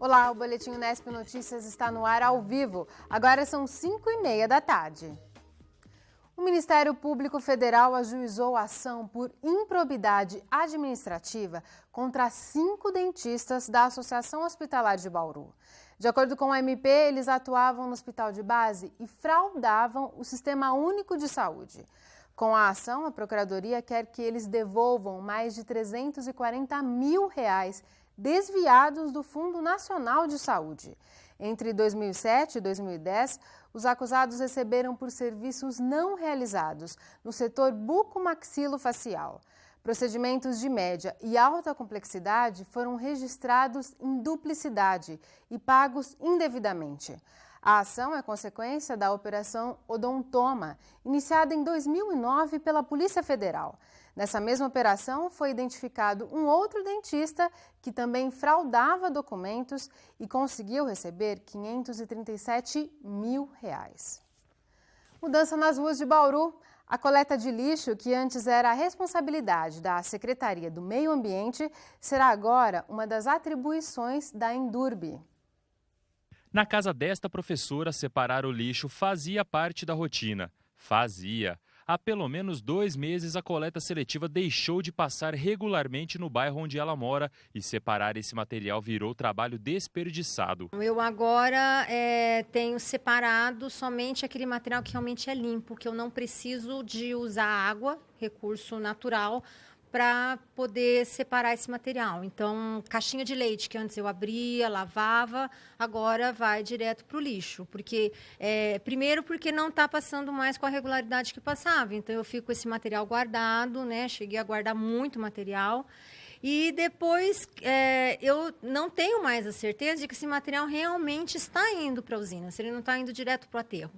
Olá, o Boletim Unesp Notícias está no ar ao vivo. Agora são 5h30 da tarde. O Ministério Público Federal ajuizou a ação por improbidade administrativa contra 5 dentistas da Associação Hospitalar de Bauru. De acordo com o MP, eles atuavam no hospital de base e fraudavam o Sistema Único de Saúde. Com a ação, a Procuradoria quer que eles devolvam mais de R$340 mil desviados do Fundo Nacional de Saúde. Entre 2007 e 2010, os acusados receberam por serviços não realizados no setor bucomaxilofacial. Procedimentos de média e alta complexidade foram registrados em duplicidade e pagos indevidamente. A ação é consequência da Operação Odontoma, iniciada em 2009 pela Polícia Federal. Nessa mesma operação, foi identificado um outro dentista que também fraudava documentos e conseguiu receber R$537 mil. Mudança nas ruas de Bauru. A coleta de lixo, que antes era a responsabilidade da Secretaria do Meio Ambiente, será agora uma das atribuições da Endurbe. Na casa desta professora, separar o lixo fazia parte da rotina. Há pelo menos 2 meses, a coleta seletiva deixou de passar regularmente no bairro onde ela mora e separar esse material virou trabalho desperdiçado. Eu agora tenho separado somente aquele material que realmente é limpo, que eu não preciso de usar água, recurso natural, para poder separar esse material. Então, caixinha de leite, que antes eu abria, lavava, agora vai direto para o lixo. Primeiro, porque não está passando mais com a regularidade que passava. Então, eu fico com esse material guardado, né? Cheguei a guardar muito material. E depois, eu não tenho mais a certeza de que esse material realmente está indo para a usina, se ele não está indo direto para o aterro.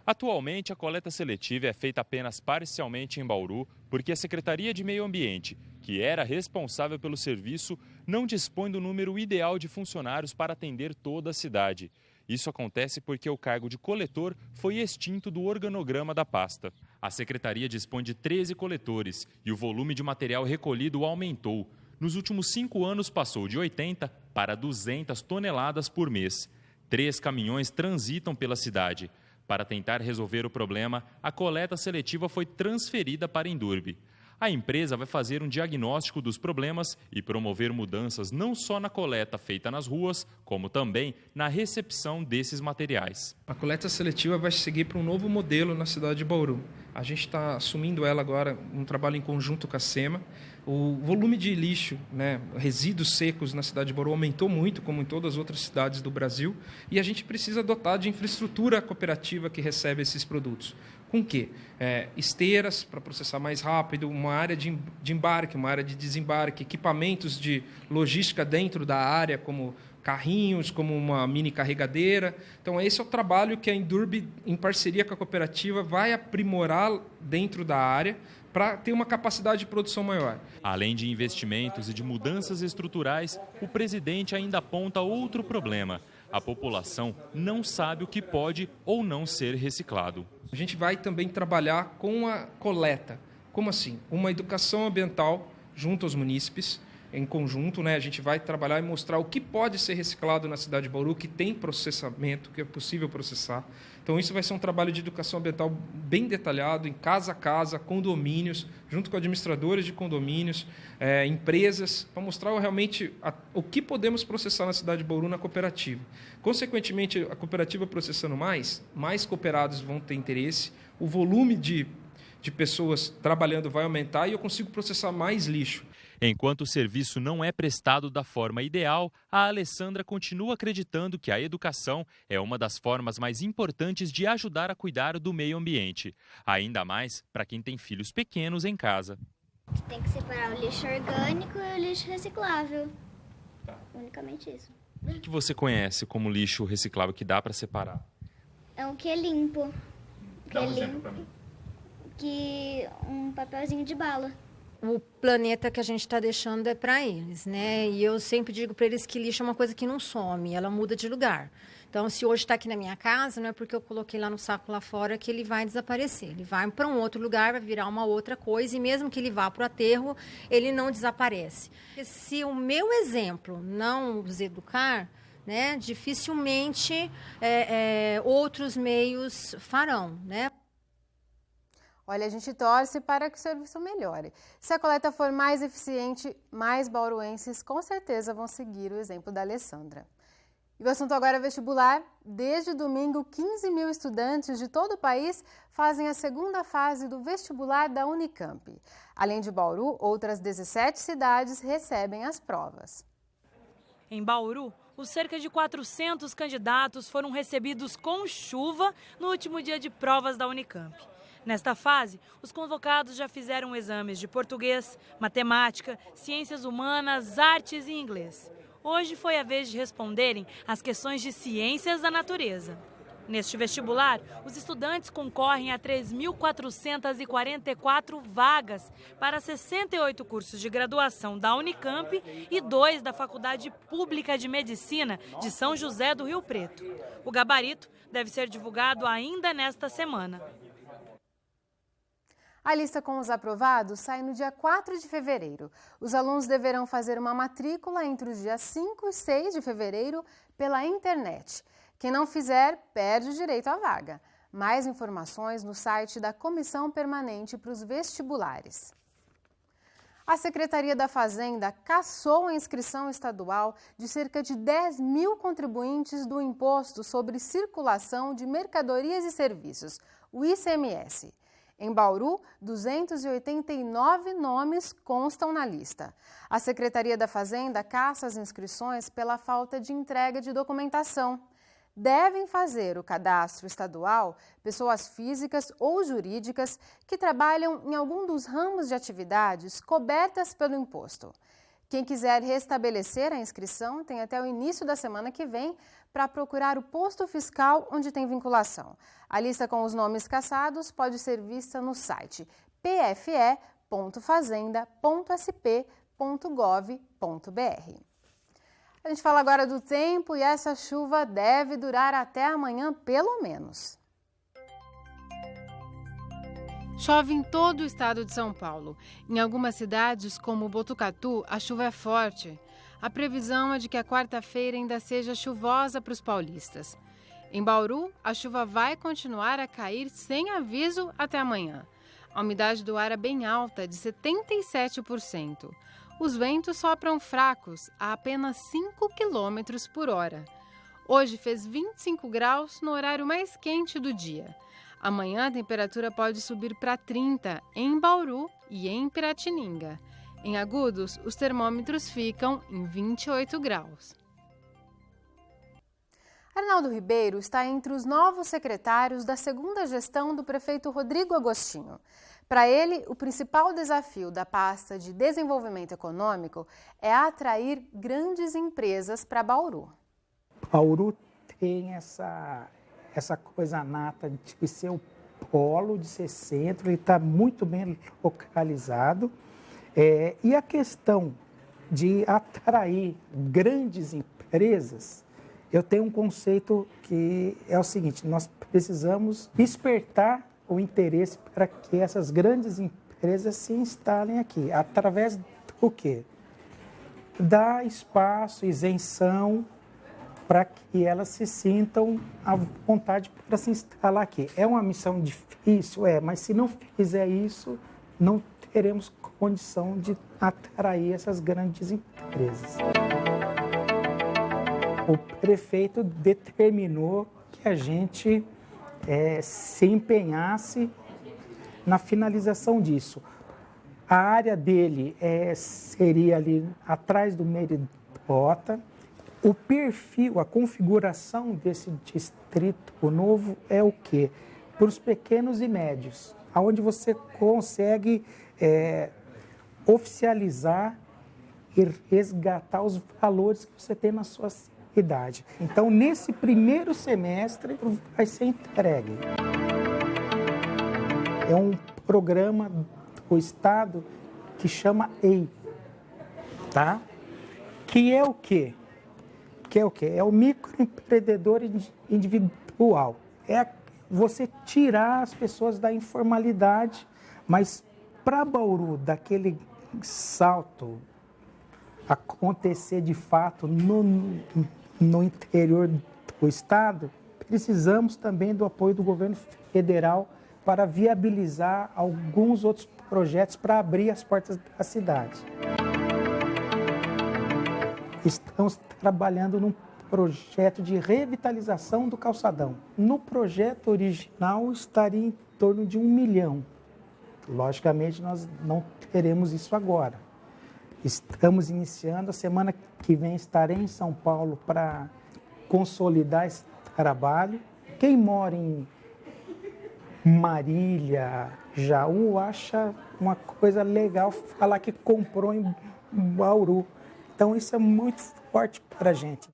Atualmente, a coleta seletiva é feita apenas parcialmente em Bauru, porque a Secretaria de Meio Ambiente, que era responsável pelo serviço, não dispõe do número ideal de funcionários para atender toda a cidade. Isso acontece porque o cargo de coletor foi extinto do organograma da pasta. A Secretaria dispõe de 13 coletores e o volume de material recolhido aumentou. Nos últimos 5 anos, passou de 80 para 200 toneladas por mês. 3 caminhões transitam pela cidade. Para tentar resolver o problema, a coleta seletiva foi transferida para a Endurbe. A empresa vai fazer um diagnóstico dos problemas e promover mudanças não só na coleta feita nas ruas, como também na recepção desses materiais. A coleta seletiva vai seguir para um novo modelo na cidade de Bauru. A gente está assumindo ela agora, um trabalho em conjunto com a SEMA. O volume de lixo, resíduos secos na cidade de Bauru aumentou muito, como em todas as outras cidades do Brasil, e a gente precisa dotar de infraestrutura cooperativa que recebe esses produtos. Com o quê? Esteiras para processar mais rápido, uma área de embarque, uma área de desembarque, equipamentos de logística dentro da área, como carrinhos, como uma mini carregadeira. Então, esse é o trabalho que a Endurbe, em parceria com a cooperativa, vai aprimorar dentro da área para ter uma capacidade de produção maior. Além de investimentos e de mudanças estruturais, o presidente ainda aponta outro problema. A população não sabe o que pode ou não ser reciclado. A gente vai também trabalhar com a coleta. Como assim? Uma educação ambiental junto aos munícipes, em conjunto, a gente vai trabalhar e mostrar o que pode ser reciclado na cidade de Bauru, que tem processamento, que é possível processar. Então, isso vai ser um trabalho de educação ambiental bem detalhado, em casa a casa, condomínios, junto com administradores de condomínios, empresas, para mostrar realmente o que podemos processar na cidade de Bauru na cooperativa. Consequentemente, a cooperativa processando mais cooperados vão ter interesse, o volume de pessoas trabalhando vai aumentar e eu consigo processar mais lixo. Enquanto o serviço não é prestado da forma ideal, a Alessandra continua acreditando que a educação é uma das formas mais importantes de ajudar a cuidar do meio ambiente. Ainda mais para quem tem filhos pequenos em casa. Tem que separar o lixo orgânico e o lixo reciclável. Unicamente isso. O que você conhece como lixo reciclável que dá para separar? É o que é limpo. Dá um exemplo para mim. Que um papelzinho de bala. O planeta que a gente está deixando é para eles, né? E eu sempre digo para eles que lixo é uma coisa que não some, ela muda de lugar. Então, se hoje está aqui na minha casa, não é porque eu coloquei lá no saco lá fora que ele vai desaparecer. Ele vai para um outro lugar, vai virar uma outra coisa, e mesmo que ele vá para o aterro, ele não desaparece. Se o meu exemplo não os educar, né, dificilmente outros meios farão, né? Olha, a gente torce para que o serviço melhore. Se a coleta for mais eficiente, mais bauruenses com certeza vão seguir o exemplo da Alessandra. E o assunto agora é vestibular. Desde domingo, 15 mil estudantes de todo o país fazem a segunda fase do vestibular da Unicamp. Além de Bauru, outras 17 cidades recebem as provas. Em Bauru, os cerca de 400 candidatos foram recebidos com chuva no último dia de provas da Unicamp. Nesta fase, os convocados já fizeram exames de português, matemática, ciências humanas, artes e inglês. Hoje foi a vez de responderem às questões de ciências da natureza. Neste vestibular, os estudantes concorrem a 3.444 vagas para 68 cursos de graduação da Unicamp e 2 da Faculdade Pública de Medicina de São José do Rio Preto. O gabarito deve ser divulgado ainda nesta semana. A lista com os aprovados sai no dia 4 de fevereiro. Os alunos deverão fazer uma matrícula entre os dias 5 e 6 de fevereiro pela internet. Quem não fizer, perde o direito à vaga. Mais informações no site da Comissão Permanente para os Vestibulares. A Secretaria da Fazenda cassou a inscrição estadual de cerca de 10 mil contribuintes do Imposto sobre Circulação de Mercadorias e Serviços, o ICMS. Em Bauru, 289 nomes constam na lista. A Secretaria da Fazenda caça as inscrições pela falta de entrega de documentação. Devem fazer o cadastro estadual pessoas físicas ou jurídicas que trabalham em algum dos ramos de atividades cobertas pelo imposto. Quem quiser restabelecer a inscrição tem até o início da semana que vem para procurar o posto fiscal onde tem vinculação. A lista com os nomes cassados pode ser vista no site pfe.fazenda.sp.gov.br. A gente fala agora do tempo e essa chuva deve durar até amanhã, pelo menos. Chove em todo o estado de São Paulo. Em algumas cidades, como Botucatu, a chuva é forte. A previsão é de que a quarta-feira ainda seja chuvosa para os paulistas. Em Bauru, a chuva vai continuar a cair sem aviso até amanhã. A umidade do ar é bem alta, de 77%. Os ventos sopram fracos, a apenas 5 km por hora. Hoje fez 25 graus no horário mais quente do dia. Amanhã a temperatura pode subir para 30 em Bauru e em Piratininga. Em Agudos, os termômetros ficam em 28 graus. Arnaldo Ribeiro está entre os novos secretários da segunda gestão do prefeito Rodrigo Agostinho. Para ele, o principal desafio da pasta de desenvolvimento econômico é atrair grandes empresas para Bauru. Bauru tem essa coisa nata de ser o polo, de ser centro, ele está muito bem localizado. E a questão de atrair grandes empresas, eu tenho um conceito que é o seguinte: nós precisamos despertar o interesse para que essas grandes empresas se instalem aqui. Através do quê? Dar espaço, isenção, para que elas se sintam à vontade para se instalar aqui. É uma missão difícil, mas se não fizer isso, não teremos condição de atrair essas grandes empresas. O prefeito determinou que a gente se empenhasse na finalização disso. A área dele seria ali atrás do Meridota. O perfil, a configuração desse distrito novo é o quê? Para os pequenos e médios, onde você consegue oficializar e resgatar os valores que você tem na sua cidade. Então, nesse primeiro semestre, vai ser entregue. É um programa do Estado que chama EI, tá? Que é o quê? É o microempreendedor individual. É você tirar as pessoas da informalidade, mas para Bauru, daquele salto acontecer de fato no interior do estado, precisamos também do apoio do governo federal para viabilizar alguns outros projetos para abrir as portas da cidade. Estamos trabalhando num projeto de revitalização do calçadão. No projeto original estaria em torno de 1 milhão. Logicamente, nós não teremos isso agora. Estamos iniciando, a semana que vem estarei em São Paulo para consolidar esse trabalho. Quem mora em Marília, Jaú, acha uma coisa legal falar que comprou em Bauru. Então, isso é muito forte para a gente.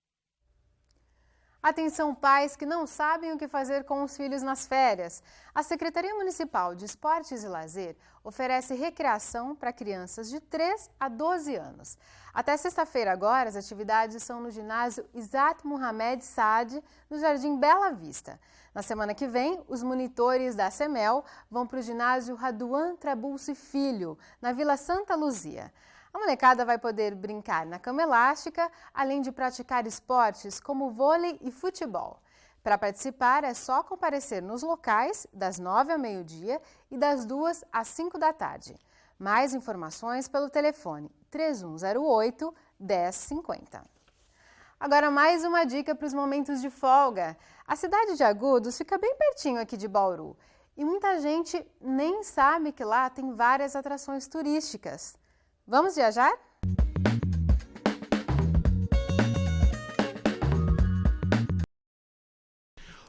Atenção pais que não sabem o que fazer com os filhos nas férias. A Secretaria Municipal de Esportes e Lazer oferece recreação para crianças de 3 a 12 anos. Até sexta-feira agora, as atividades são no ginásio Isaac Mohamed Saad, no Jardim Bela Vista. Na semana que vem, os monitores da CEMEL vão para o ginásio Raduan Trabulsi Filho, na Vila Santa Luzia. A molecada vai poder brincar na cama elástica, além de praticar esportes como vôlei e futebol. Para participar, é só comparecer nos locais das 9 ao meio-dia e das 2 às 5 da tarde. Mais informações pelo telefone 3108-1050. Agora, mais uma dica para os momentos de folga. A cidade de Agudos fica bem pertinho aqui de Bauru e muita gente nem sabe que lá tem várias atrações turísticas. Vamos viajar?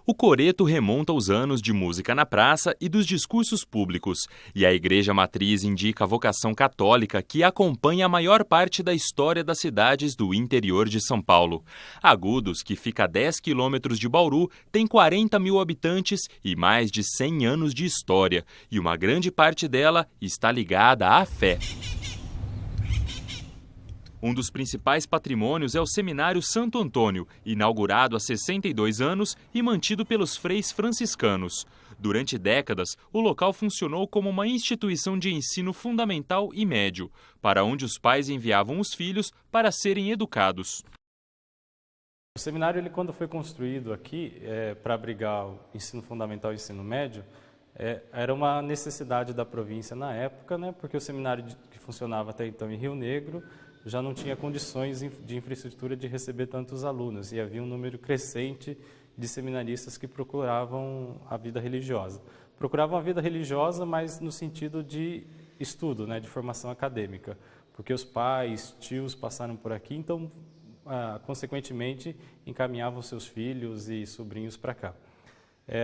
O coreto remonta aos anos de música na praça e dos discursos públicos, e a Igreja Matriz indica a vocação católica que acompanha a maior parte da história das cidades do interior de São Paulo. Agudos, que fica a 10 quilômetros de Bauru, tem 40 mil habitantes e mais de 100 anos de história, e uma grande parte dela está ligada à fé. Um dos principais patrimônios é o Seminário Santo Antônio, inaugurado há 62 anos e mantido pelos freis franciscanos. Durante décadas, o local funcionou como uma instituição de ensino fundamental e médio, para onde os pais enviavam os filhos para serem educados. O seminário, quando foi construído aqui, para abrigar o ensino fundamental e o ensino médio, era uma necessidade da província na época, né, porque o seminário que funcionava até então em Rio Negro já não tinha condições de infraestrutura de receber tantos alunos, e havia um número crescente de seminaristas que procuravam a vida religiosa. Procuravam a vida religiosa, mas no sentido de estudo, né, de formação acadêmica, porque os pais, tios passaram por aqui, então, consequentemente, encaminhavam seus filhos e sobrinhos para cá.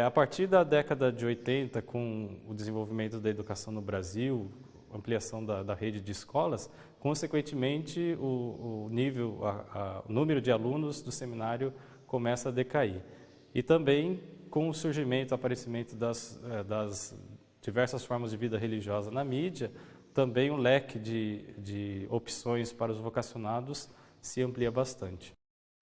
A partir da década de 80, com o desenvolvimento da educação no Brasil, ampliação da rede de escolas, consequentemente o número de alunos do seminário começa a decair. E também com o surgimento, aparecimento das diversas formas de vida religiosa na mídia, também o leque de opções para os vocacionados se amplia bastante.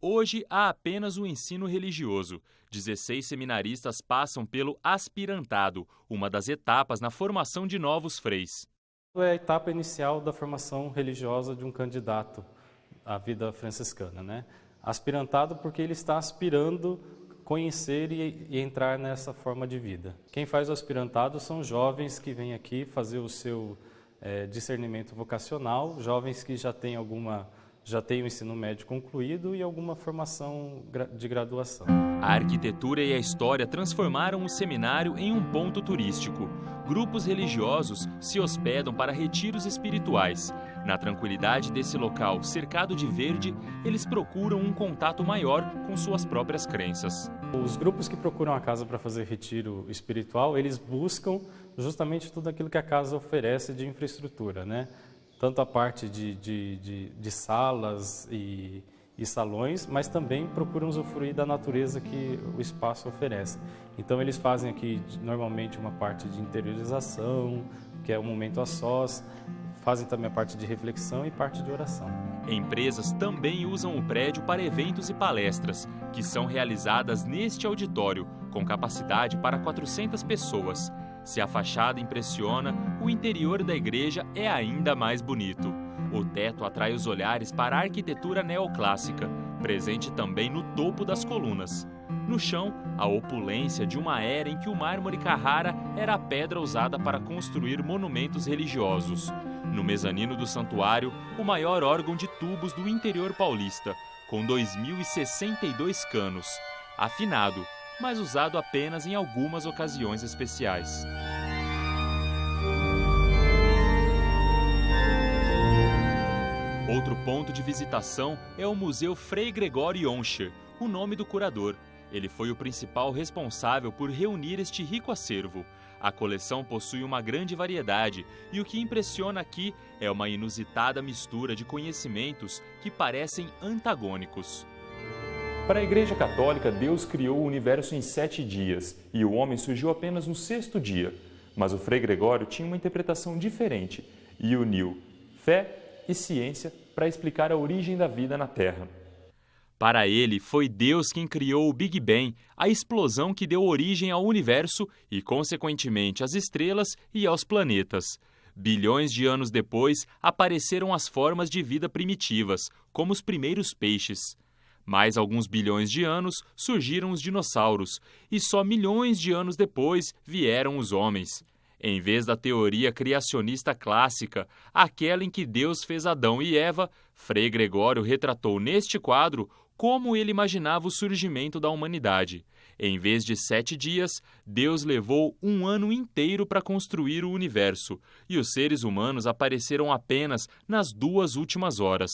Hoje há apenas o ensino religioso. 16 seminaristas passam pelo aspirantado, uma das etapas na formação de novos freis. É a etapa inicial da formação religiosa de um candidato à vida franciscana, né? Aspirantado porque ele está aspirando conhecer e entrar nessa forma de vida. Quem faz o aspirantado são jovens que vêm aqui fazer o seu discernimento vocacional, jovens que já têm o ensino médio concluído e alguma formação de graduação. A arquitetura e a história transformaram o seminário em um ponto turístico. Grupos religiosos se hospedam para retiros espirituais. Na tranquilidade desse local, cercado de verde, eles procuram um contato maior com suas próprias crenças. Os grupos que procuram a casa para fazer retiro espiritual, eles buscam justamente tudo aquilo que a casa oferece de infraestrutura, né? Tanto a parte de salas e salões, mas também procuram usufruir da natureza que o espaço oferece. Então eles fazem aqui normalmente uma parte de interiorização, que é um momento a sós, fazem também a parte de reflexão e parte de oração. Empresas também usam o prédio para eventos e palestras, que são realizadas neste auditório, com capacidade para 400 pessoas. Se a fachada impressiona, o interior da igreja é ainda mais bonito. O teto atrai os olhares para a arquitetura neoclássica. presente também no topo das colunas. No chão, a opulência de uma era em que o mármore Carrara era a pedra usada para construir monumentos religiosos. No mezanino do santuário, o maior órgão de tubos do interior paulista, com 2.062 canos, afinado, mas usado apenas em algumas ocasiões especiais. Outro ponto de visitação é o Museu Frei Gregório Joncher, o nome do curador. Ele foi o principal responsável por reunir este rico acervo. A coleção possui uma grande variedade e o que impressiona aqui é uma inusitada mistura de conhecimentos que parecem antagônicos. Para a Igreja Católica, Deus criou o universo em 7 dias e o homem surgiu apenas no 6º dia. Mas o Frei Gregório tinha uma interpretação diferente e uniu fé e ciência para explicar a origem da vida na Terra. Para ele, foi Deus quem criou o Big Bang, a explosão que deu origem ao universo e, consequentemente, às estrelas e aos planetas. Bilhões de anos depois, apareceram as formas de vida primitivas, como os primeiros peixes. Mais alguns bilhões de anos, surgiram os dinossauros, e só milhões de anos depois vieram os homens. Em vez da teoria criacionista clássica, aquela em que Deus fez Adão e Eva, Frei Gregório retratou neste quadro como ele imaginava o surgimento da humanidade. Em vez de 7 dias, Deus levou 1 ano inteiro para construir o universo, e os seres humanos apareceram apenas nas 2 últimas horas.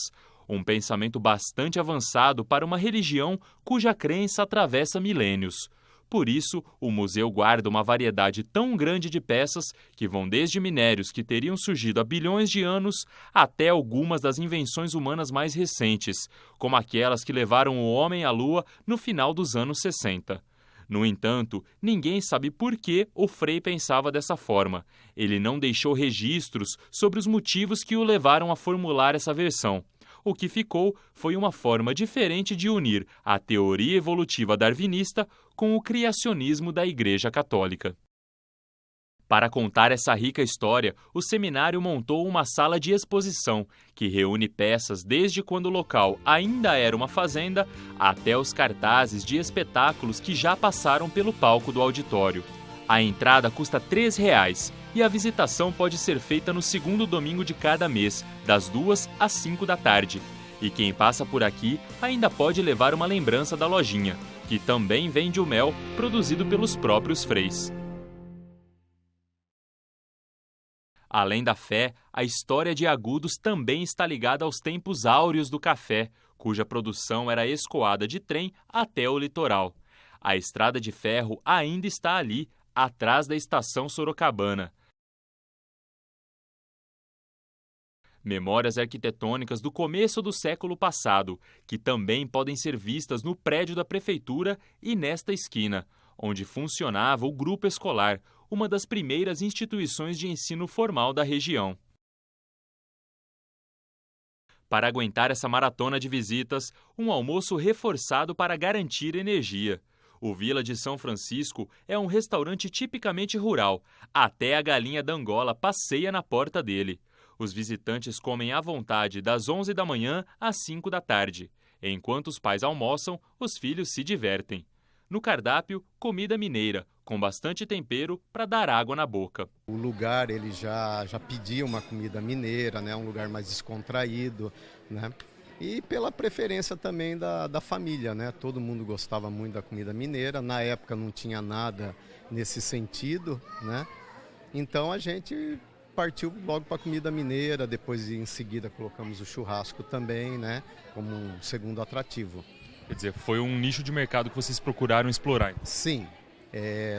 Um pensamento bastante avançado para uma religião cuja crença atravessa milênios. Por isso, o museu guarda uma variedade tão grande de peças que vão desde minérios que teriam surgido há bilhões de anos até algumas das invenções humanas mais recentes, como aquelas que levaram o homem à Lua no final dos anos 60. No entanto, ninguém sabe por que o Frei pensava dessa forma. Ele não deixou registros sobre os motivos que o levaram a formular essa versão. O que ficou foi uma forma diferente de unir a teoria evolutiva darwinista com o criacionismo da Igreja Católica. Para contar essa rica história, o seminário montou uma sala de exposição que reúne peças desde quando o local ainda era uma fazenda até os cartazes de espetáculos que já passaram pelo palco do auditório. A entrada custa R$ 3 e a visitação pode ser feita no 2º domingo de cada mês, das 2 às 5 da tarde. E quem passa por aqui ainda pode levar uma lembrança da lojinha, que também vende o mel produzido pelos próprios freis. Além da fé, a história de Agudos também está ligada aos tempos áureos do café, cuja produção era escoada de trem até o litoral. A estrada de ferro ainda está ali, atrás da estação Sorocabana. Memórias arquitetônicas do começo do século passado, que também podem ser vistas no prédio da prefeitura e nesta esquina, onde funcionava o grupo escolar, uma das primeiras instituições de ensino formal da região. Para aguentar essa maratona de visitas, um almoço reforçado para garantir energia. O Vila de São Francisco é um restaurante tipicamente rural. Até a galinha d'Angola passeia na porta dele. Os visitantes comem à vontade das 11 da manhã às 5 da tarde. Enquanto os pais almoçam, os filhos se divertem. No cardápio, comida mineira, com bastante tempero para dar água na boca. O lugar ele já pedia uma comida mineira, né? Um lugar mais descontraído, né? E pela preferência também da família, né? Todo mundo gostava muito da comida mineira. Na época não tinha nada nesse sentido, né? Então a gente partiu logo para a comida mineira, depois em seguida colocamos o churrasco também, né? Como um segundo atrativo. Quer dizer, foi um nicho de mercado que vocês procuraram explorar? Sim,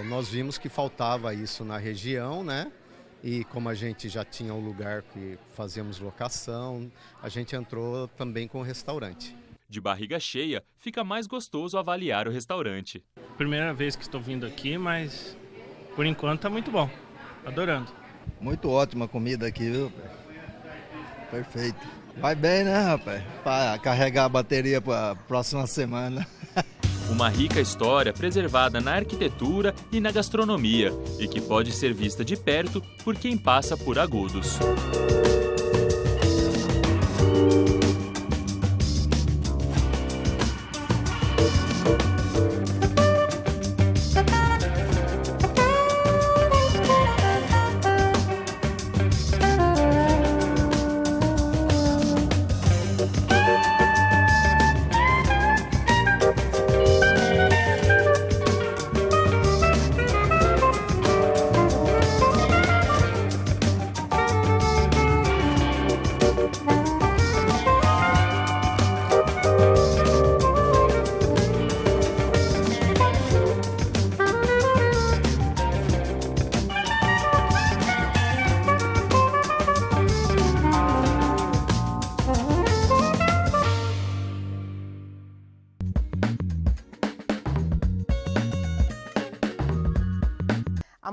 nós vimos que faltava isso na região, né? E como a gente já tinha um lugar que fazíamos locação, a gente entrou também com o restaurante. De barriga cheia, fica mais gostoso avaliar o restaurante. Primeira vez que estou vindo aqui, mas por enquanto tá muito bom. Adorando. Muito ótima a comida aqui, viu? Perfeito. Vai bem, né, rapaz? Para carregar a bateria para a próxima semana. Uma rica história preservada na arquitetura e na gastronomia e que pode ser vista de perto por quem passa por Agudos.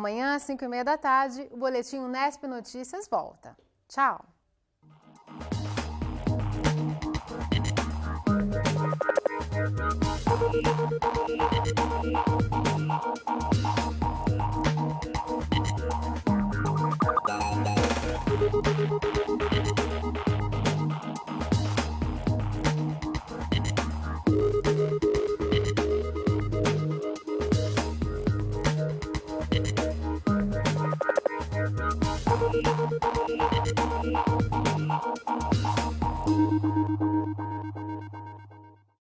Amanhã, às 5h30 da tarde, o Boletim Unesp Notícias volta. Tchau!